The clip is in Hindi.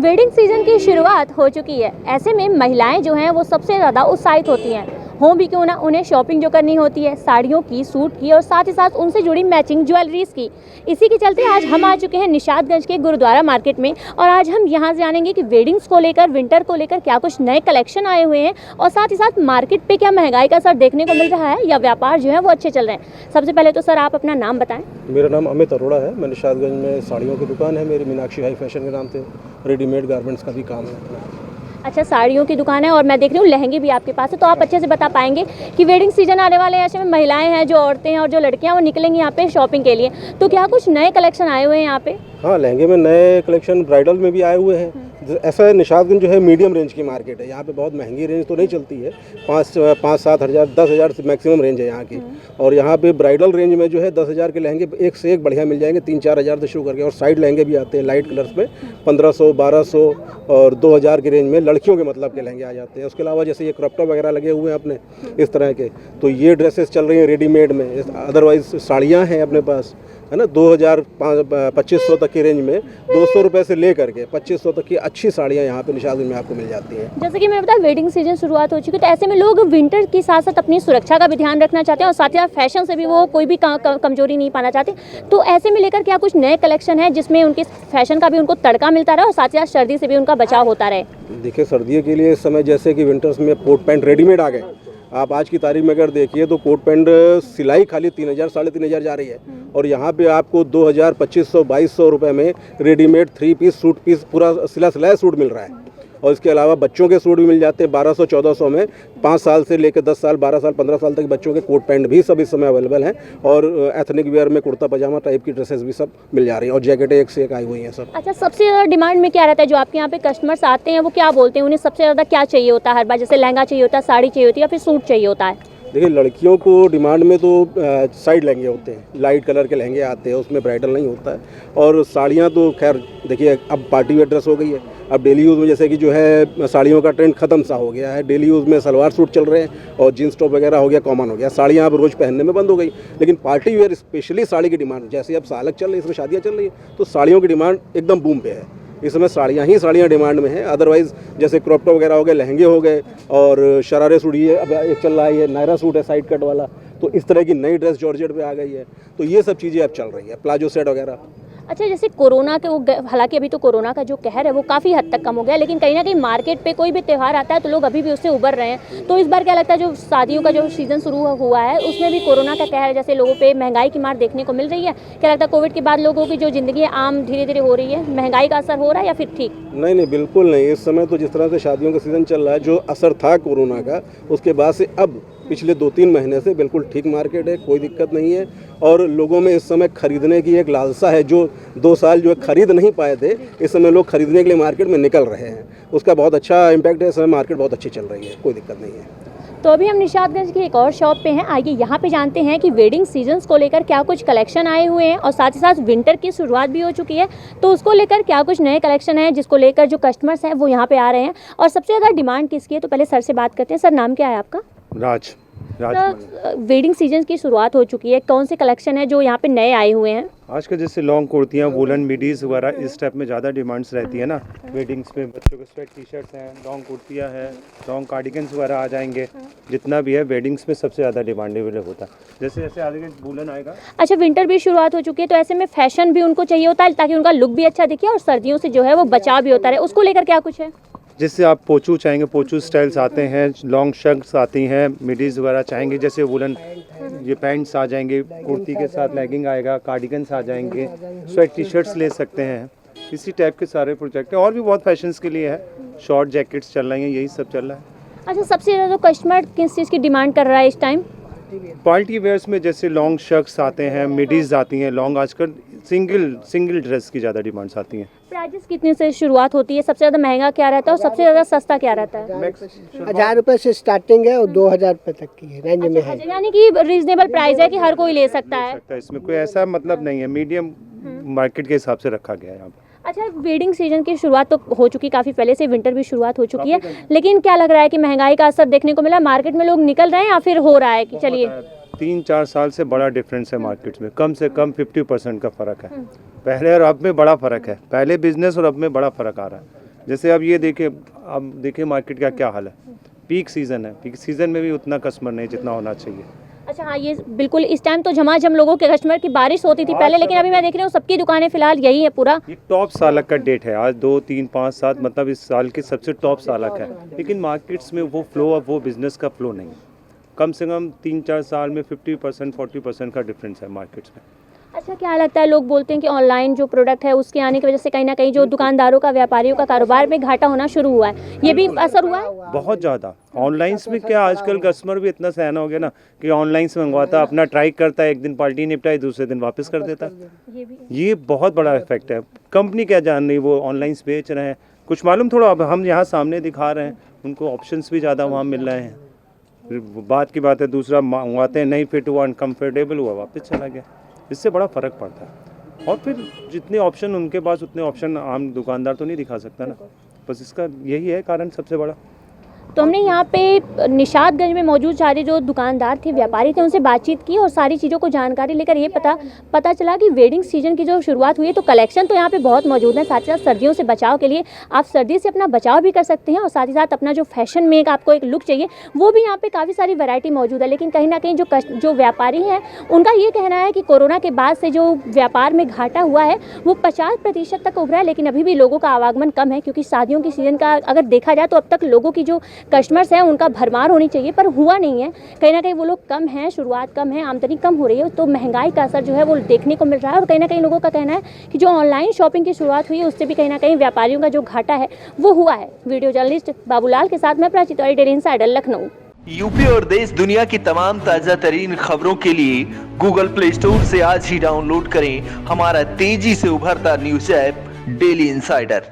वेडिंग सीजन की शुरुआत हो चुकी है। ऐसे में महिलाएं जो हैं वो सबसे ज़्यादा उत्साहित होती हैं। हो भी क्यों ना, उन्हें शॉपिंग जो करनी होती है साड़ियों की, सूट की और साथ ही साथ उनसे जुड़ी मैचिंग ज्वेलरीज की। इसी के चलते आज हम आ चुके हैं निशादगंज के गुरुद्वारा मार्केट में और आज हम यहाँ जानेंगे कि वेडिंग्स को लेकर, विंटर को लेकर क्या कुछ नए कलेक्शन आए हुए हैं और साथ ही साथ मार्केट पे क्या महंगाई का असर देखने को मिल रहा है या व्यापार जो है वो अच्छे चल रहे हैं। सबसे पहले तो सर आप अपना नाम बताएं। मेरा नाम अमित अरोड़ा है। मैं निशादगंज में साड़ियों की दुकान है मेरी, मीनाक्षी हाई फैशन के नाम से। रेडीमेड गारमेंट्स का भी काम है। अच्छा, साड़ियों की दुकान है और मैं देख रही हूँ लहंगे भी आपके पास है, तो आप अच्छे से बता पाएंगे कि वेडिंग सीजन आने वाले हैं, ऐसे में महिलाएं हैं, जो औरतें हैं और जो लड़कियां वो निकलेंगी यहाँ पे शॉपिंग के लिए, तो क्या कुछ नए कलेक्शन आए हुए हैं यहाँ पे? हाँ, लहंगे में नए कलेक्शन, ब्राइडल में भी आए हुए हैं। ऐसा है, निशादगंज जो है मीडियम रेंज की मार्केट है। यहाँ पे बहुत महंगी रेंज तो नहीं चलती है। 5-7 हज़ार 10 हज़ार से मैक्सिमम रेंज है यहाँ की। और यहाँ पे ब्राइडल रेंज में जो है 10 हज़ार के लहंगे एक से एक बढ़िया मिल जाएंगे, 3-4 हज़ार से शुरू करके। और साइड लहंगे भी आते हैं लाइट कलर्स में, 1500, 1200 और 2000 की रेंज में लड़कियों के मतलब के लहंगे आ जाते हैं। उसके अलावा जैसे ये क्रॉप टॉप वगैरह लगे हुए हैं अपने इस तरह के, तो ये ड्रेसेस चल रही हैं रेडीमेड में। अदरवाइज साड़ियाँ हैं अपने पास, है ना। 2500 तक की रेंज में 200 रुपये से लेकर के 2500 तक की अच्छी साड़ियाँ यहाँ पे निशादगंज में आपको मिल जाती हैं। जैसे कि मैंने बताया वेडिंग सीजन शुरुआत हो चुकी है, तो ऐसे में लोग विंटर के साथ साथ अपनी सुरक्षा का भी ध्यान रखना चाहते हैं और साथ ही साथ फैशन से भी वो कोई भी कमजोरी नहीं पाना चाहते। तो ऐसे में लेकर क्या कुछ नए कलेक्शन है जिसमें उनके फैशन का भी उनको तड़का मिलता रहे और साथ ही साथ सर्दी से भी उनका बचाव होता रहे? देखिए, सर्दियों के लिए इस समय जैसे कि विंटर्स में कोट पैंट रेडीमेड आ गए। आप आज की तारीख में अगर देखिए तो कोट पैंट सिलाई खाली 3000 3,500 जा रही है। और यहाँ पे आपको 2000, 2500, 2200 रुपये में रेडीमेड 3 पीस सूट पीस पूरा सिलाया सूट मिल रहा है। और इसके अलावा बच्चों के सूट भी मिल जाते हैं 1200-1400 में। 5 साल से लेकर 10 साल, 12 साल, 15 साल तक बच्चों के कोट पैंट भी सब इस समय अवेलेबल हैं। और एथनिक वेयर में कुर्ता पजामा टाइप की ड्रेसेस भी सब मिल जा रही हैं और जैकेटें एक से एक आई हुई हैं सब। अच्छा, सबसे ज़्यादा डिमांड में क्या रहता है? जो आपके यहाँ पे कस्टमर्स आते हैं वो क्या बोलते हैं, उन्हें सबसे ज़्यादा क्या चाहिए होता है हर बार? जैसे लहंगा चाहिए होता है, साड़ी चाहिए होती है या फिर सूट चाहिए होता है? देखिए, लड़कियों को डिमांड में तो साइड लहंगे होते हैं, लाइट कलर के लहंगे आते हैं, उसमें ब्राइडल नहीं होता है। और साड़ियाँ तो खैर देखिए अब पार्टी वेयर ड्रेस हो गई है। अब डेली यूज़ में जैसे कि जो है साड़ियों का ट्रेंड ख़त्म सा हो गया है। डेली यूज़ में सलवार सूट चल रहे हैं और जीन्स टॉप वगैरह हो गया, कॉमन हो गया। साड़ियाँ अब रोज़ पहनने में बंद हो गई। लेकिन पार्टी वेयर स्पेशली साड़ी की डिमांड, जैसे अब सालक चल रही है, इसमें शादियाँ चल रही है, तो साड़ियों की डिमांड एकदम बूम पे है। इस समय साड़ियाँ डिमांड में है। अदरवाइज़ जैसे क्रॉप टॉप वगैरह हो गए, लहंगे हो गए और शरारे सूट, ये अब एक चल रहा है, ये नायरा सूट है साइड कट वाला। तो इस तरह की नई ड्रेस जॉर्जेट पे आ गई है। तो ये सब चीज़ें अब चल रही है, प्लाजो सेट वगैरह। अच्छा, जैसे कोरोना के हालांकि अभी तो कोरोना का जो कहर है वो काफ़ी हद तक कम हो गया, लेकिन कहीं ना कहीं मार्केट पे कोई भी त्यौहार आता है तो लोग अभी भी उससे उबर रहे हैं। तो इस बार क्या लगता है, जो शादियों का जो सीज़न शुरू हुआ है उसमें भी कोरोना का कहर, जैसे लोगों पे महंगाई की मार देखने को मिल रही है? क्या लगता है कोविड के बाद लोगों की जो ज़िंदगी है आम धीरे धीरे हो रही है, महंगाई का असर हो रहा है या फिर ठीक? नहीं, बिल्कुल नहीं। इस समय तो जिस तरह से शादियों का सीज़न चल रहा है, जो असर था कोरोना का, उसके बाद से अब पिछले 2-3 महीने से बिल्कुल ठीक मार्केट है, कोई दिक्कत नहीं है। और लोगों में इस समय खरीदने की एक लालसा है। जो 2 साल जो खरीद नहीं पाए थे, इस समय लोग खरीदने के लिए मार्केट में निकल रहे हैं। उसका बहुत अच्छा इम्पैक्ट है। इस समय मार्केट बहुत अच्छी चल रही है, कोई दिक्कत नहीं है। तो अभी हम निशादगंज की एक और शॉप पे हैं, आइए यहाँ पे जानते हैं कि वेडिंग सीजन्स को लेकर क्या कुछ कलेक्शन आए हुए हैं और साथ ही साथ विंटर की शुरुआत भी हो चुकी है, तो उसको लेकर क्या कुछ नए कलेक्शन है जिसको लेकर जो कस्टमर्स हैं वो यहाँ पे आ रहे हैं और सबसे ज़्यादा डिमांड किसकी है। तो पहले सर से बात करते हैं। सर, नाम क्या है आपका? राज। वेडिंग सीजन की शुरुआत हो चुकी है, कौन से कलेक्शन है जो यहाँ पे नए आए हुए हैं? आज का जैसे लॉन्ग कुर्तियाँ, वुलन मिडीज वगैरह, इस टाइप में ज़्यादा डिमांड्स रहती है ना वेडिंग्स में। बच्चों के स्वेट टी शर्ट्स हैं, लॉन्ग कुर्तियाँ हैं, लॉन्ग कार्डिगन्स वगैरह आ जाएंगे। जितना भी है वेडिंग्स में सबसे ज़्यादा डिमांडेबल होता है। जैसे जैसे आगे वुलन आएगा। अच्छा, विंटर भी शुरुआत हो चुकी है, तो ऐसे में फैशन भी उनको चाहिए होता है ताकि उनका लुक भी अच्छा दिखे और सर्दियों से जो है वो बचाव भी होता रहे, उसको लेकर क्या कुछ है? जैसे आप पोचू चाहेंगे, पोचू स्टाइल्स आते हैं, लॉन्ग शर्ट्स आती हैं, मिडीज वगैरह चाहेंगे, जैसे वुलन ये पैंट्स आ जाएंगे, कुर्ती के साथ लेगिंग आएगा, कार्डिगन्स आ जाएंगे, स्वेट टी शर्ट्स ले सकते हैं। इसी टाइप के सारे प्रोजेक्ट हैं और भी बहुत फैशंस के लिए है। शॉर्ट जैकेट्स चल रही हैं, यही सब चल रहा है। अच्छा, सबसे ज़्यादा कस्टमर किस चीज़ की डिमांड कर रहा है इस टाइम? पार्टी वेयर्स में जैसे लॉन्ग शर्ट्स आते हैं, मिडीज आती हैं, लॉन्ग आजकल सिंगल ड्रेस की ज़्यादा डिमांड्स आती हैं। प्राइजेस कितने से शुरुआत होती है? सबसे ज़्यादा महंगा क्या रहता है और सबसे ज़्यादा सस्ता क्या रहता है? 1000 रुपये से स्टार्टिंग है और 2000 रुपये तक की रेंज में है। यानी कि रीजनेबल प्राइस है कि हर कोई ले सकता है। इसमें कोई ऐसा मतलब नहीं है, मीडियम मार्केट के हिसाब से रखा गया है यहाँ पर। अच्छा, वेडिंग सीजन की शुरुआत तो हो चुकी काफ़ी पहले से, विंटर भी शुरुआत हो चुकी है, लेकिन क्या लग रहा है कि महंगाई का असर देखने को मिला? मार्केट में लोग निकल रहे हैं या फिर हो रहा है कि चलिए? 3-4 साल से बड़ा डिफरेंस है मार्केट में, कम से कम 50% का फ़र्क है। पहले और अब में बड़ा फ़र्क है। पहले बिजनेस और अब में बड़ा फ़र्क आ रहा है। जैसे अब ये देखिए, अब देखिए मार्केट का क्या हाल है, पीक सीज़न है, पीक सीज़न में भी उतना कस्टमर नहीं जितना होना चाहिए। अच्छा हाँ, ये बिल्कुल इस टाइम तो झमाझम लोगों के कस्टमर की बारिश होती थी पहले, लेकिन अभी मैं देख रही हूँ सबकी दुकानें फिलहाल यही है पूरा। ये टॉप सालक का डेट है आज, 2 3 5 7 मतलब इस साल की सबसे टॉप सालक है, लेकिन मार्केट्स में वो फ्लो, अब वो बिजनेस का फ्लो नहीं है। कम से कम 3-4 साल में 50% 40% का डिफरेंस है मार्केट्स में। अच्छा, क्या लगता है, लोग बोलते हैं कि ऑनलाइन जो प्रोडक्ट है उसके आने की वजह से कहीं ना कहीं जो दुकानदारों का, व्यापारियों का कारोबार में घाटा होना शुरू हुआ है, ये भी असर हुआ है? बहुत ज़्यादा। ऑनलाइन में क्या, आजकल कस्टमर भी इतना सहना हो गया ना कि ऑनलाइन से मंगवाता है, अपना ट्राई करता है, एक दिन पार्टी निपटाई, दूसरे दिन वापस कर देता है। ये बहुत बड़ा इफेक्ट है। कंपनी क्या जान रही, वो ऑनलाइन बेच रहे हैं, कुछ मालूम थोड़ा, अब हम यहाँ सामने दिखा रहे हैं, उनको ऑप्शंस भी ज़्यादा वहाँ मिल रहे हैं। बात की बात है, दूसरा मंगवाते हैं, नहीं फिट हुआ, अनकम्फर्टेबल हुआ, वापस चला गया। इससे बड़ा फ़र्क पड़ता है। और फिर जितने ऑप्शन उनके पास, उतने ऑप्शन आम दुकानदार तो नहीं दिखा सकता ना, बस इसका यही है कारण सबसे बड़ा। तो हमने यहाँ पे निशादगंज में मौजूद सारे जो दुकानदार थे, व्यापारी थे, उनसे बातचीत की और सारी चीज़ों को जानकारी लेकर ये पता चला कि वेडिंग सीजन की जो शुरुआत हुई है, तो कलेक्शन तो यहाँ पे बहुत मौजूद है। साथ ही साथ सर्दियों से बचाव के लिए आप सर्दी से अपना बचाव भी कर सकते हैं, और साथ ही साथ अपना जो फैशन में आपको एक लुक चाहिए, वो भी यहाँ पे काफ़ी सारी वैरायटी मौजूद है। लेकिन कहीं ना कहीं जो व्यापारी हैं, उनका ये कहना है कि कोरोना के बाद से जो व्यापार में घाटा हुआ है वो 50% तक उभरा है, लेकिन अभी भी लोगों का आवागमन कम है, क्योंकि शादियों की सीज़न का अगर देखा जाए तो अब तक लोगों की जो कस्टमर्स हैं उनका भरमार होनी चाहिए, पर हुआ नहीं है। कहीं ना कहीं वो लोग कम हैं, शुरुआत कम है, आमदनी कम हो रही है, तो महंगाई का असर जो है वो देखने को मिल रहा है। और कहीं ना कहीं लोगों का कहना है कि जो ऑनलाइन शॉपिंग की शुरुआत हुई है उससे भी कहीं ना कहीं व्यापारियों का जो घाटा है वो हुआ है। वीडियो जर्नलिस्ट बाबूलाल के साथ मैं Prachi Tiwari, daily insider, Lucknow. UP और देश दुनिया की तमाम ताजा तरीन खबरों के लिए गूगल प्ले स्टोर से आज ही डाउनलोड करें हमारा तेजी से उभरता न्यूज ऐप डेली इनसाइडर।